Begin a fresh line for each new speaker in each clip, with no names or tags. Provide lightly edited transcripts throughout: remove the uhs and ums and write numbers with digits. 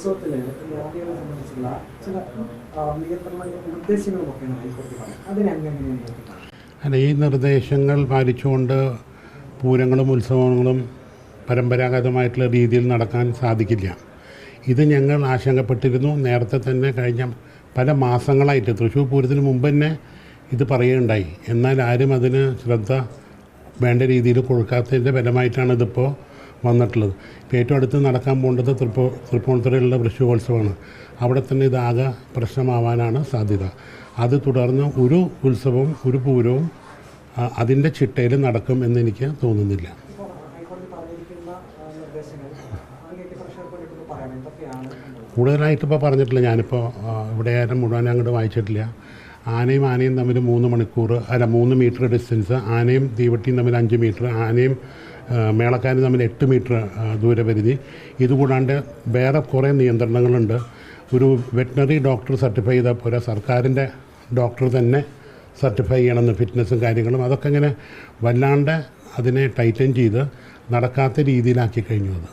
ഉത്സവത്തിൽ മോദിയെ സംബന്ധിച്ചുള്ള ചില നിർദ്ദേശങ്ങളുമൊക്കെയാണ് ഹൈക്കോടതി പറഞ്ഞത്. അതിനെങ്ങനെയാണ്?
അല്ല, ഈ നിർദ്ദേശങ്ങൾ പാലിച്ചുകൊണ്ട് പൂരങ്ങളും ഉത്സവങ്ങളും പരമ്പരാഗതമായിട്ടുള്ള രീതിയിൽ നടക്കാൻ സാധിക്കില്ല. ഇത് ഞങ്ങൾ ആശങ്കപ്പെട്ടിരുന്നു. നേരത്തെ തന്നെ കഴിഞ്ഞ പല മാസങ്ങളായിട്ട് തൃശ്ശൂർ പൂരത്തിന് മുമ്പ് തന്നെ ഇത് പറയുകയുണ്ടായി. എന്നാൽ ആരും അതിന് ശ്രദ്ധ വേണ്ട രീതിയിൽ കൊടുക്കാത്തതിൻ്റെ ഫലമായിട്ടാണ് ഇതിപ്പോൾ വന്നിട്ടുള്ളത്. ഇപ്പോൾ ഏറ്റവും അടുത്ത് നടക്കാൻ പോകേണ്ടത് തൃപ്പൂണിത്തുറയിലുള്ള വൃശ്ചികോത്സവമാണ്. അവിടെ തന്നെ ഇതാകെ പ്രശ്നമാവാനാണ് സാധ്യത. അത് തുടർന്ന് ഒരു ഉത്സവവും ഒരു പൂരവും അതിൻ്റെ ചിട്ടയിൽ നടക്കും എന്നെനിക്ക് തോന്നുന്നില്ല. കൂടുതലായിട്ട് ഇപ്പോൾ പറഞ്ഞിട്ടില്ല. ഞാനിപ്പോൾ ഇവിടെ ആരും മുഴുവൻ അങ്ങോട്ട് വായിച്ചിട്ടില്ല. ആനയും തമ്മിൽ 3 മീറ്റർ ഡിസ്റ്റൻസ്, ആനയും തീവട്ടിയും തമ്മിൽ 5 മീറ്റർ, ആനയും മേളക്കാരും തമ്മിൽ 8 മീറ്റർ ദൂരപരിധി. ഇതുകൂടാണ്ട് വേറെ കുറേ നിയന്ത്രണങ്ങളുണ്ട്. ഒരു വെറ്റിനറി ഡോക്ടർ സർട്ടിഫൈ ചെയ്താൽ പോരാ, സർക്കാരിൻ്റെ ഡോക്ടർ തന്നെ സർട്ടിഫൈ ചെയ്യണമെന്ന്, ഫിറ്റ്നസ്സും കാര്യങ്ങളും. അതൊക്കെ ഇങ്ങനെ വല്ലാണ്ട് അതിനെ ടൈറ്റൻ ചെയ്ത് നടക്കാത്ത രീതിയിലാക്കി കഴിഞ്ഞു. അത്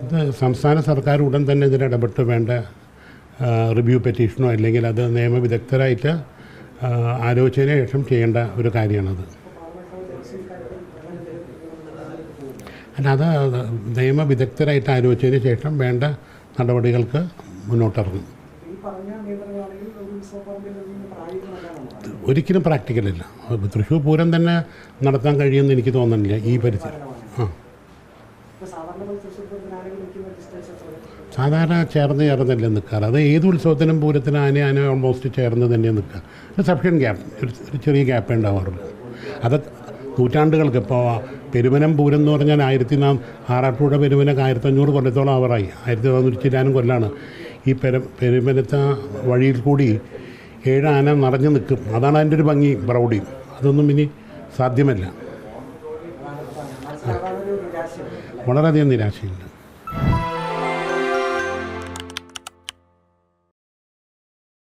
ഇത് സംസ്ഥാന സർക്കാർ ഉടൻ തന്നെ ഇതിലിടപെട്ട് വേണ്ട റിവ്യൂ പെറ്റീഷനോ അല്ലെങ്കിൽ അത് നിയമവിദഗ്ധരായിട്ട് ആലോചിച്ചതിന് ശേഷം ചെയ്യേണ്ട ഒരു കാര്യമാണത്. അല്ല, അത് നിയമവിദഗ്ധരായിട്ട് ആലോചിച്ചതിന് ശേഷം വേണ്ട നടപടികൾക്ക് മുന്നോട്ടിറങ്ങും. ഒരിക്കലും പ്രാക്ടിക്കലല്ല. തൃശ്ശൂർ പൂരം തന്നെ നടത്താൻ കഴിയുമെന്ന് എനിക്ക് തോന്നുന്നില്ല ഈ പരിസരം. സാധാരണ ചേർന്നല്ലേ നിൽക്കാറ്. അത് ഏത് ഉത്സവത്തിനും പൂരത്തിനും ആന ഓൾമോസ്റ്റ് ചേർന്ന് തന്നെ നിൽക്കുക. ഒരു സഫിഷ്യൻ ഗ്യാപ്പ്, ഒരു ചെറിയ ഗ്യാപ്പേ ഉണ്ടാവാറുള്ളൂ. അത് നൂറ്റാണ്ടുകൾക്ക്. ഇപ്പോൾ പെരുവനം പൂരം എന്ന് പറഞ്ഞാൽ ആറാട്ടുപുഴ പെരുവനൊക്കെ 1500 കൊല്ലത്തോളം ആവറായി. 1400 കൊല്ലാണ്. ഈ പെരുവനത്തെ വഴിയിൽ കൂടി 7 ആന നിറഞ്ഞു നിൽക്കും. അതാണ് അതിൻ്റെ ഒരു ഭംഗി, പ്രൗഢിയും. അതൊന്നും ഇനി സാധ്യമല്ല. വളരെയധികം നിരാശയുണ്ട്.